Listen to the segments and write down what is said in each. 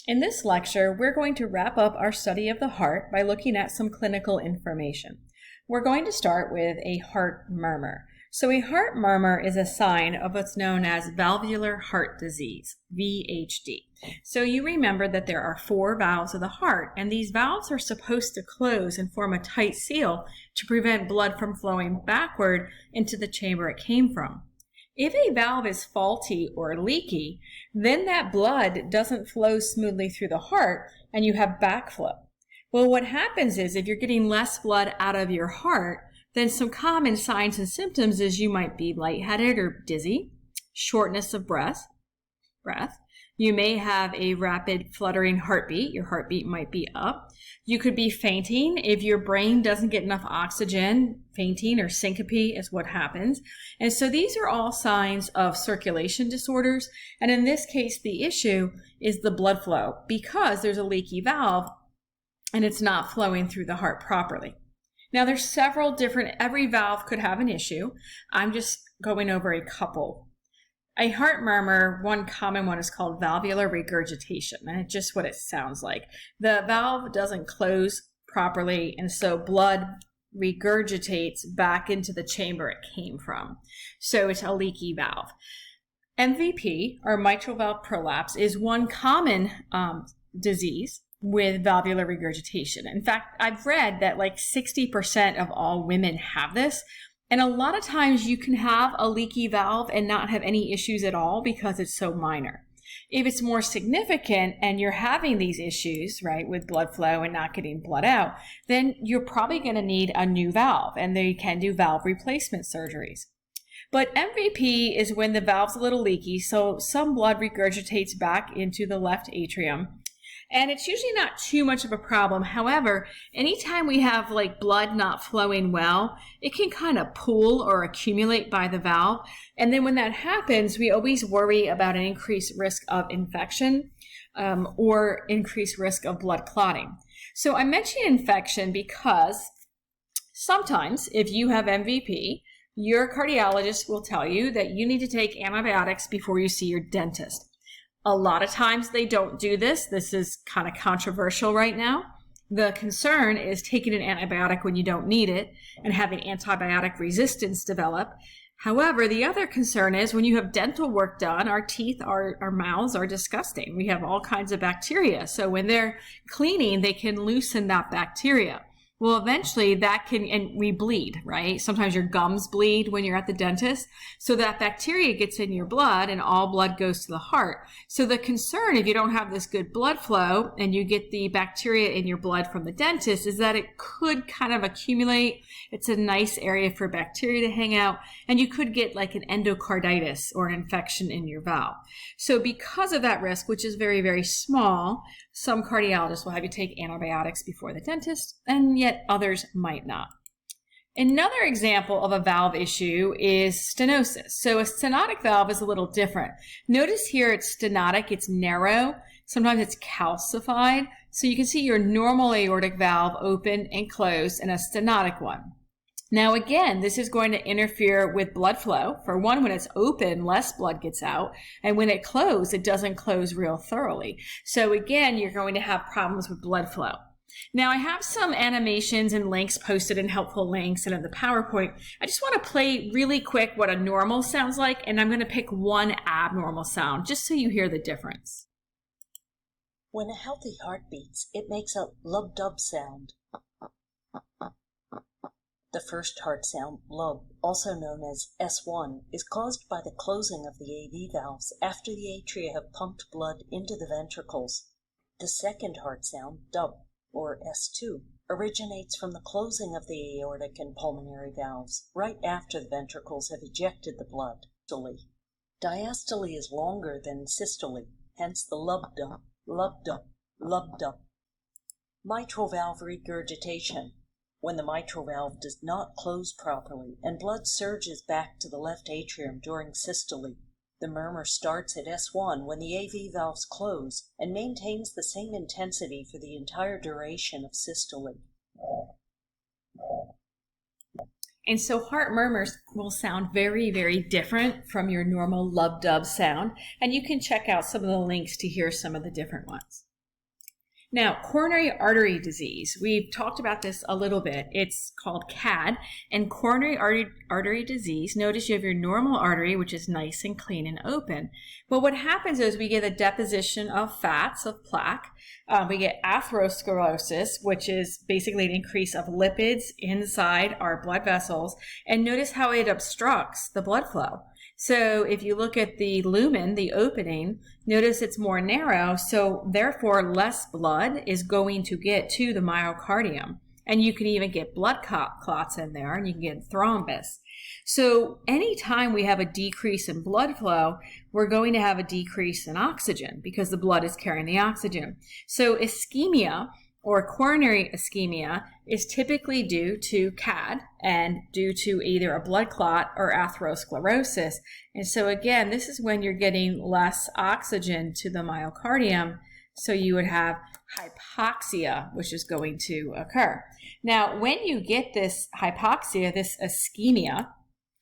In this lecture, we're going to wrap up our study of the heart by looking at some clinical information. We're going to start with a heart murmur. So a heart murmur is a sign of what's known as valvular heart disease, VHD. So you remember that there are 4 valves of the heart, and these valves are supposed to close and form a tight seal to prevent blood from flowing backward into the chamber it came from. If a valve is faulty or leaky, then that blood doesn't flow smoothly through the heart and you have backflow. Well, what happens is if you're getting less blood out of your heart, then some common signs and symptoms is you might be lightheaded or dizzy, shortness of breath. You may have a rapid fluttering heartbeat. Your heartbeat might be up. You could be fainting. If your brain doesn't get enough oxygen, fainting or syncope is what happens. And so these are all signs of circulation disorders. And in this case, the issue is the blood flow because there's a leaky valve and it's not flowing through the heart properly. Now there's several different, every valve could have an issue. I'm just going over a couple. A heart murmur, one common one is called valvular regurgitation, and it's just what it sounds like. The valve doesn't close properly, and so blood regurgitates back into the chamber it came from. So it's a leaky valve. MVP, or mitral valve prolapse, is one common disease with valvular regurgitation. In fact, I've read that like 60% of all women have this. And a lot of times you can have a leaky valve and not have any issues at all because it's so minor. If it's more significant and you're having these issues, right, with blood flow and not getting blood out, then you're probably going to need a new valve, and they can do valve replacement surgeries. But MVP is when the valve's a little leaky, so some blood regurgitates back into the left atrium. And it's usually not too much of a problem. However, anytime we have like blood not flowing well, it can kind of pool or accumulate by the valve. And then when that happens, we always worry about an increased risk of infection or increased risk of blood clotting. So I mention infection because sometimes if you have MVP, your cardiologist will tell you that you need to take antibiotics before you see your dentist. A lot of times they don't do this. This is kind of controversial right now. The concern is taking an antibiotic when you don't need it and having antibiotic resistance develop. However, the other concern is when you have dental work done, our teeth, our mouths are disgusting. We have all kinds of bacteria. So when they're cleaning, they can loosen that bacteria. Well, eventually that can, and we bleed, right? Sometimes your gums bleed when you're at the dentist. So that bacteria gets in your blood and all blood goes to the heart. So the concern, if you don't have this good blood flow and you get the bacteria in your blood from the dentist, is that it could kind of accumulate. It's a nice area for bacteria to hang out, and you could get like an endocarditis or an infection in your valve. So because of that risk, which is very, very small, some cardiologists will have you take antibiotics before the dentist, and yet others might not. Another example of a valve issue is stenosis. So a stenotic valve is a little different. Notice here it's stenotic, it's narrow. Sometimes it's calcified. So you can see your normal aortic valve open and closed and a stenotic one. Now again, this is going to interfere with blood flow. For one, when it's open, less blood gets out. And when it closes, it doesn't close real thoroughly. So again, you're going to have problems with blood flow. Now I have some animations and links posted in helpful links and in the PowerPoint. I just want to play really quick what a normal sounds like, and I'm going to pick one abnormal sound just so you hear the difference. When a healthy heart beats, it makes a lub-dub sound. The first heart sound, lub, also known as S1, is caused by the closing of the AV valves after the atria have pumped blood into the ventricles. The second heart sound, dub, or S2, originates from the closing of the aortic and pulmonary valves right after the ventricles have ejected the blood. Diastole is longer than systole, hence the lub-dub, lub-dub, lub-dub. Mitral valve regurgitation. When the mitral valve does not close properly and blood surges back to the left atrium during systole, the murmur starts at S1 when the AV valves close and maintains the same intensity for the entire duration of systole. And so heart murmurs will sound very, very different from your normal lub-dub sound. And you can check out some of the links to hear some of the different ones. Now, coronary artery disease, we've talked about this a little bit. It's called CAD, and coronary artery disease, notice you have your normal artery, which is nice and clean and open. But what happens is we get a deposition of fats, of plaque. We get atherosclerosis, which is basically an increase of lipids inside our blood vessels. And notice how it obstructs the blood flow. So if you look at the lumen, the opening, notice it's more narrow, so therefore less blood is going to get to the myocardium. And you can even get blood clots in there, and you can get thrombus. So anytime we have a decrease in blood flow, we're going to have a decrease in oxygen because the blood is carrying the oxygen. So ischemia, or coronary ischemia, is typically due to CAD and due to either a blood clot or atherosclerosis. And so again, this is when you're getting less oxygen to the myocardium, so you would have hypoxia, which is going to occur. Now, when you get this hypoxia, this ischemia,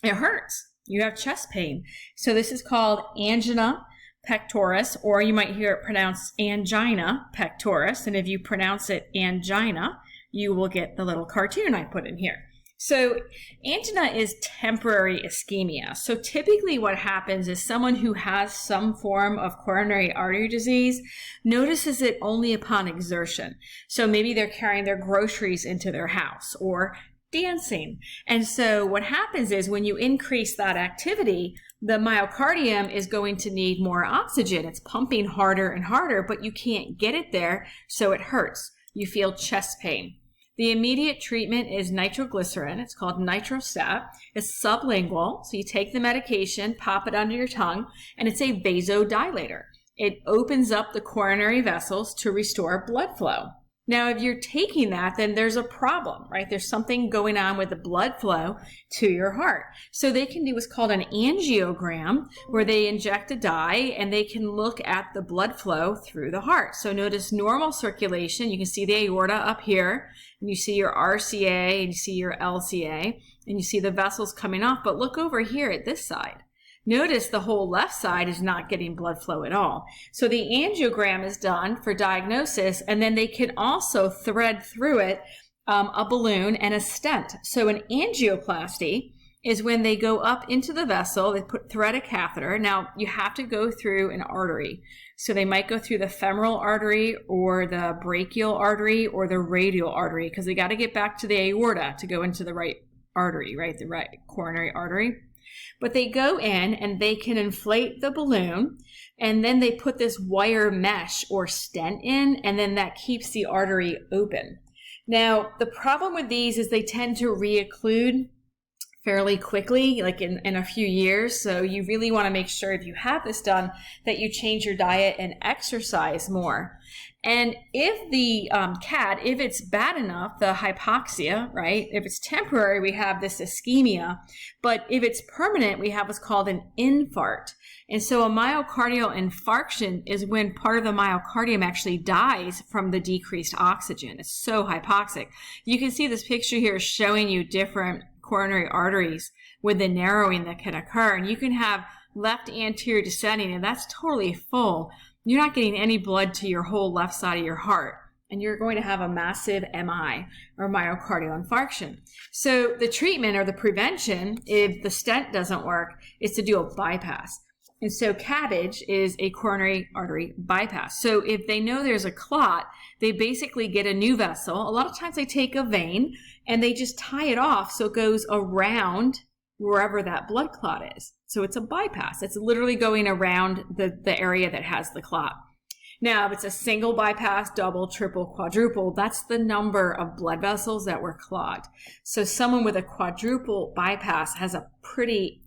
it hurts. You have chest pain. So this is called angina pectoris, or you might hear it pronounced angina pectoris. And if you pronounce it angina, you will get the little cartoon I put in here. So angina is temporary ischemia. So typically what happens is someone who has some form of coronary artery disease notices it only upon exertion. So maybe they're carrying their groceries into their house or dancing. And so what happens is when you increase that activity, the myocardium is going to need more oxygen. It's pumping harder and harder, but you can't get it there, so it hurts. You feel chest pain. The immediate treatment is nitroglycerin. It's called Nitrostat. It's sublingual, so you take the medication, pop it under your tongue, and it's a vasodilator. It opens up the coronary vessels to restore blood flow. Now, if you're taking that, then there's a problem, right? There's something going on with the blood flow to your heart. So they can do what's called an angiogram, where they inject a dye and they can look at the blood flow through the heart. So notice normal circulation. You can see the aorta up here, and you see your RCA, and you see your LCA, and you see the vessels coming off. But look over here at this side. Notice the whole left side is not getting blood flow at all. So the angiogram is done for diagnosis, and then they can also thread through it a balloon and a stent. So an angioplasty is when they go up into the vessel, they thread a catheter. Now you have to go through an artery. So they might go through the femoral artery or the brachial artery or the radial artery, because they got to get back to the aorta to go into the right artery, right? The right coronary artery. But they go in and they can inflate the balloon, and then they put this wire mesh or stent in, and then that keeps the artery open. Now, the problem with these is they tend to reocclude fairly quickly, like in a few years. So you really want to make sure if you have this done that you change your diet and exercise more. And if the CAD, if it's bad enough, the hypoxia, right? If it's temporary, we have this ischemia. But if it's permanent, we have what's called an infarct. And so a myocardial infarction is when part of the myocardium actually dies from the decreased oxygen. It's so hypoxic. You can see this picture here showing you different coronary arteries with the narrowing that can occur. And you can have left anterior descending, and that's totally full. You're not getting any blood to your whole left side of your heart, and you're going to have a massive MI, or myocardial infarction. So the treatment or the prevention, if the stent doesn't work, is to do a bypass. And so CABG is a coronary artery bypass. So if they know there's a clot, they basically get a new vessel. A lot of times they take a vein and they just tie it off so it goes around wherever that blood clot is. So it's a bypass. It's literally going around the area that has the clot. Now, if it's a single bypass, double, triple, quadruple, that's the number of blood vessels that were clogged. So someone with a quadruple bypass has a pretty,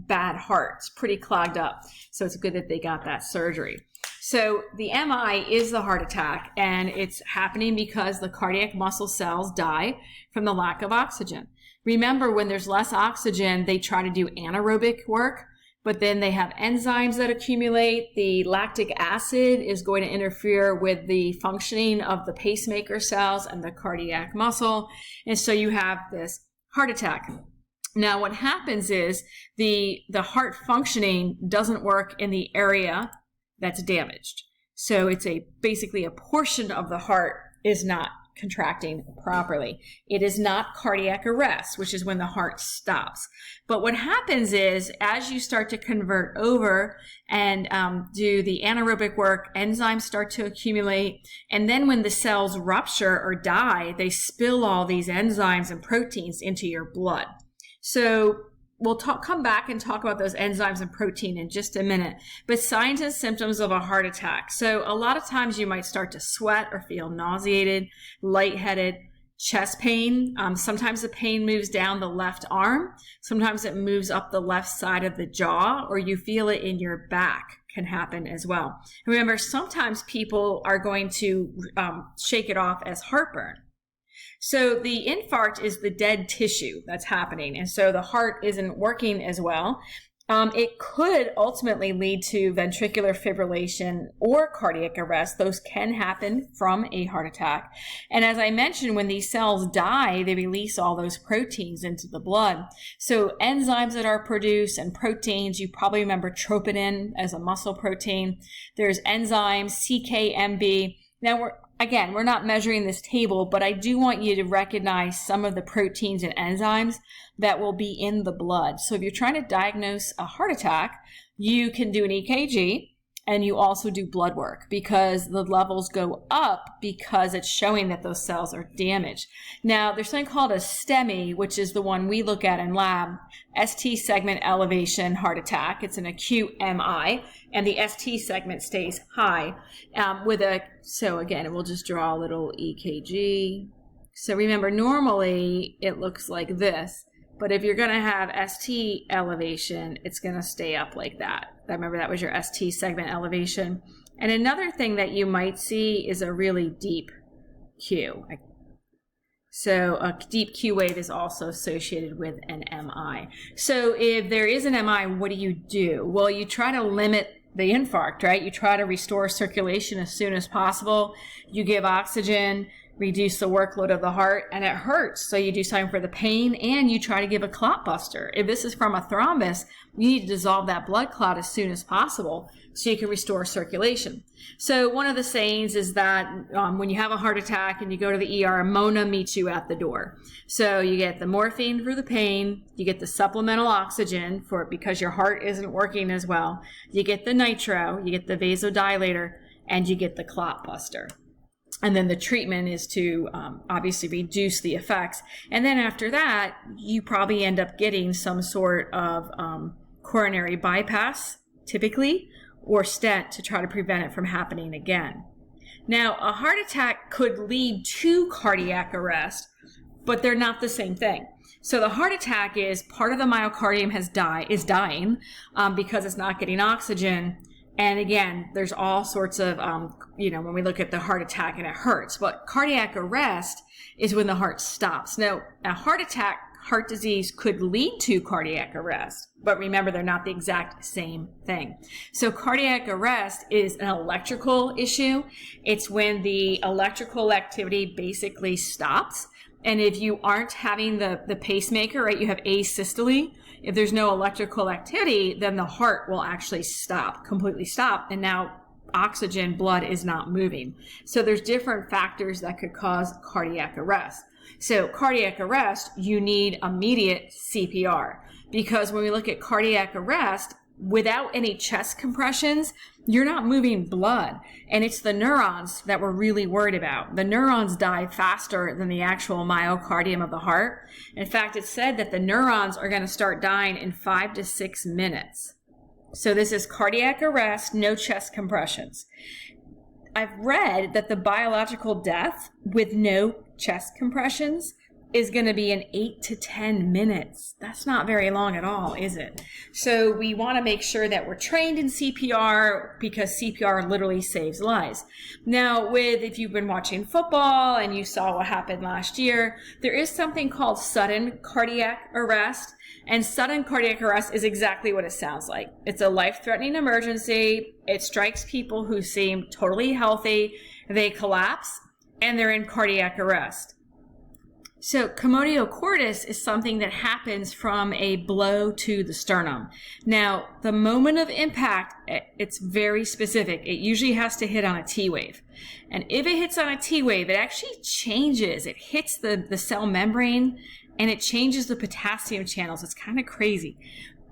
bad heart. It's pretty clogged up. So it's good that they got that surgery. So the MI is the heart attack, and it's happening because the cardiac muscle cells die from the lack of oxygen. Remember, when there's less oxygen, they try to do anaerobic work, but then they have enzymes that accumulate. The lactic acid is going to interfere with the functioning of the pacemaker cells and the cardiac muscle. And so you have this heart attack. Now, what happens is the heart functioning doesn't work in the area that's damaged. So it's basically a portion of the heart is not contracting properly. It is not cardiac arrest, which is when the heart stops. But what happens is, as you start to convert over and do the anaerobic work, enzymes start to accumulate. And then when the cells rupture or die, they spill all these enzymes and proteins into your blood. So we'll come back and talk about those enzymes and protein in just a minute, but signs and symptoms of a heart attack. So a lot of times you might start to sweat or feel nauseated, lightheaded, chest pain. Sometimes the pain moves down the left arm. Sometimes it moves up the left side of the jaw, or you feel it in your back. Can happen as well. Remember, sometimes people are going to shake it off as heartburn. So the infarct is the dead tissue that's happening, and so the heart isn't working as well. It could ultimately lead to ventricular fibrillation or cardiac arrest. Those can happen from a heart attack. And as I mentioned, when these cells die, they release all those proteins into the blood. So enzymes that are produced and proteins, you probably remember troponin as a muscle protein. There's enzymes, CKMB. Now we're not measuring this table, but I do want you to recognize some of the proteins and enzymes that will be in the blood. So if you're trying to diagnose a heart attack, you can do an EKG and you also do blood work, because the levels go up because it's showing that those cells are damaged. Now, there's something called a STEMI, which is the one we look at in lab, ST segment elevation heart attack. It's an acute MI, and the ST segment stays high so again, we'll just draw a little EKG. So remember, normally it looks like this, but if you're going to have ST elevation, it's going to stay up like that. Remember, that was your ST segment elevation. And another thing that you might see is a really deep Q. So a deep Q wave is also associated with an MI. So if there is an MI, what do? Well, you try to limit the infarct, right? You try to restore circulation as soon as possible. You give oxygen, reduce the workload of the heart, and it hurts. So you do something for the pain, and you try to give a clot buster. If this is from a thrombus, you need to dissolve that blood clot as soon as possible so you can restore circulation. So one of the sayings is that when you have a heart attack and you go to the ER, Mona meets you at the door. So you get the morphine for the pain, you get the supplemental oxygen for it because your heart isn't working as well, you get the nitro, you get the vasodilator, and you get the clot buster. And then the treatment is to obviously reduce the effects. And then after that, you probably end up getting some sort of coronary bypass, typically, or stent to try to prevent it from happening again. Now, a heart attack could lead to cardiac arrest, but they're not the same thing. So the heart attack is part of the myocardium is dying because it's not getting oxygen. And again, there's all sorts of, when we look at the heart attack and it hurts, but cardiac arrest is when the heart stops. Now, a heart attack, heart disease could lead to cardiac arrest, but remember, they're not the exact same thing. So cardiac arrest is an electrical issue. It's when the electrical activity basically stops. And if you aren't having the pacemaker, right, you have asystole. If there's no electrical activity, then the heart will actually completely stop. And now oxygen, blood is not moving. So there's different factors that could cause cardiac arrest. So cardiac arrest, you need immediate CPR, because when we look at cardiac arrest, without any chest compressions, you're not moving blood. And it's the neurons that we're really worried about. The neurons die faster than the actual myocardium of the heart. In fact, it's said that the neurons are going to start dying in 5 to 6 minutes. So this is cardiac arrest, no chest compressions. I've read that the biological death with no chest compressions is going to be in 8 to 10 minutes. That's not very long at all, is it? So we want to make sure that we're trained in CPR, because CPR literally saves lives. Now, if you've been watching football and you saw what happened last year, there is something called sudden cardiac arrest. And sudden cardiac arrest is exactly what it sounds like. It's a life-threatening emergency. It strikes people who seem totally healthy. They collapse and they're in cardiac arrest. So commotio cordis is something that happens from a blow to the sternum. Now, the moment of impact, it's very specific. It usually has to hit on a T wave. And if it hits on a T wave, it actually changes. It hits the cell membrane and it changes the potassium channels. It's kind of crazy.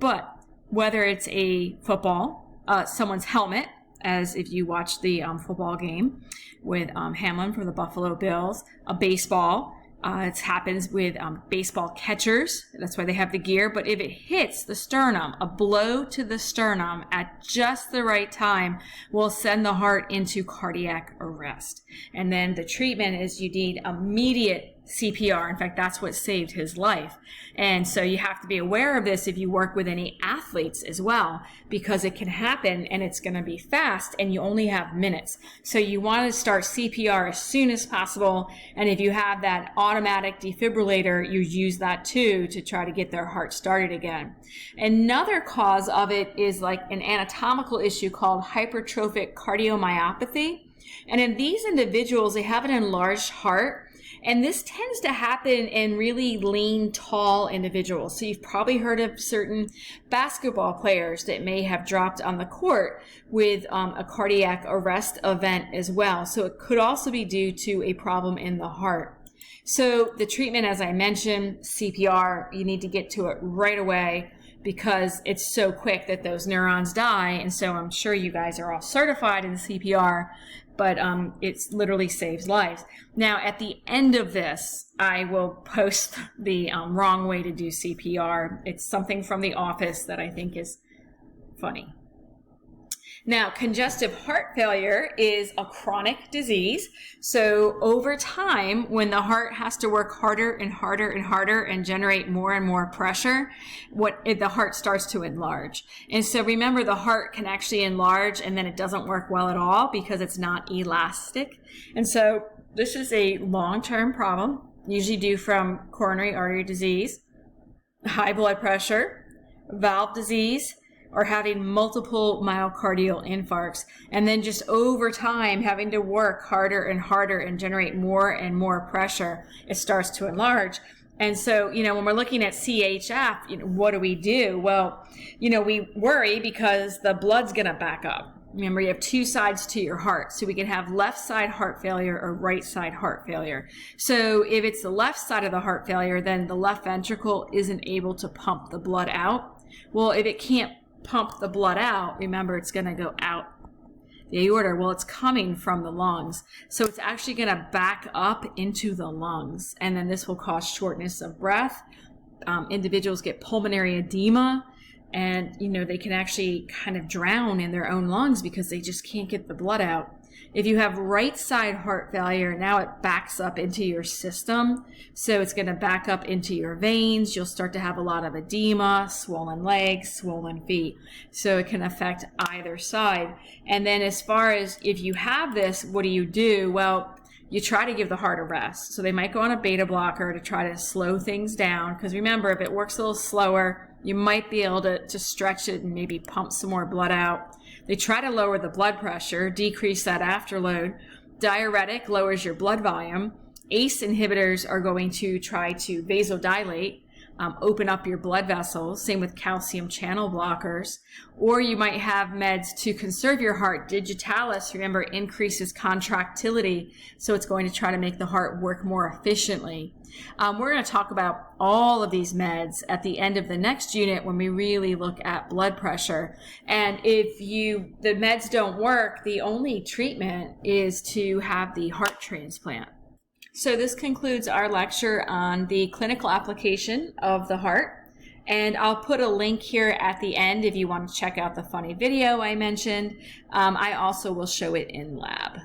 But whether it's a football, someone's helmet, as if you watch the football game with Hamlin for the Buffalo Bills, a baseball, it happens with baseball catchers. That's why they have the gear. But if it hits the sternum, a blow to the sternum at just the right time will send the heart into cardiac arrest. And then the treatment is you need immediate CPR. In fact, that's what saved his life. And so you have to be aware of this if you work with any athletes as well, because it can happen and it's going to be fast and you only have minutes. So you want to start CPR as soon as possible. And if you have that automatic defibrillator, you use that too to try to get their heart started again. Another cause of it is like an anatomical issue called hypertrophic cardiomyopathy. And in these individuals, they have an enlarged heart. And this tends to happen in really lean, tall individuals. So you've probably heard of certain basketball players that may have dropped on the court with a cardiac arrest event as well. So it could also be due to a problem in the heart. So the treatment, as I mentioned, CPR, you need to get to it right away because it's so quick that those neurons die. And so I'm sure you guys are all certified in CPR, but it literally saves lives. Now, at the end of this, I will post the wrong way to do CPR. It's something from The Office that I think is funny. Now, congestive heart failure is a chronic disease. So over time, when the heart has to work harder and harder and harder and generate more and more pressure, the heart starts to enlarge. And so remember, the heart can actually enlarge and then it doesn't work well at all because it's not elastic. And so this is a long-term problem, usually due from coronary artery disease, high blood pressure, valve disease, or having multiple myocardial infarcts, and then just over time having to work harder and harder and generate more and more pressure, it starts to enlarge. And so, when we're looking at CHF, what do we do? Well, we worry because the blood's going to back up. Remember, you have two sides to your heart. So we can have left side heart failure or right side heart failure. So if it's the left side of the heart failure, then the left ventricle isn't able to pump the blood out. Well, if it can't pump the blood out, remember, it's going to go out the aorta. Well, it's coming from the lungs. So it's actually going to back up into the lungs. And then this will cause shortness of breath. Individuals get pulmonary edema. And, they can actually kind of drown in their own lungs because they just can't get the blood out. If you have right side heart failure, now it backs up into your system. So it's going to back up into your veins. You'll start to have a lot of edema, swollen legs, swollen feet. So it can affect either side. And then as far as if you have this, what do you do? Well, you try to give the heart a rest. So they might go on a beta blocker to try to slow things down. Because remember, if it works a little slower, you might be able to stretch it and maybe pump some more blood out. They try to lower the blood pressure, decrease that afterload. Diuretic lowers your blood volume. ACE inhibitors are going to try to vasodilate, open up your blood vessels. Same with calcium channel blockers. Or you might have meds to conserve your heart. Digitalis, remember, increases contractility, so it's going to try to make the heart work more efficiently. We're going to talk about all of these meds at the end of the next unit when we really look at blood pressure. And if the meds don't work, the only treatment is to have the heart transplant. So this concludes our lecture on the clinical application of the heart. And I'll put a link here at the end if you want to check out the funny video I mentioned. I also will show it in lab.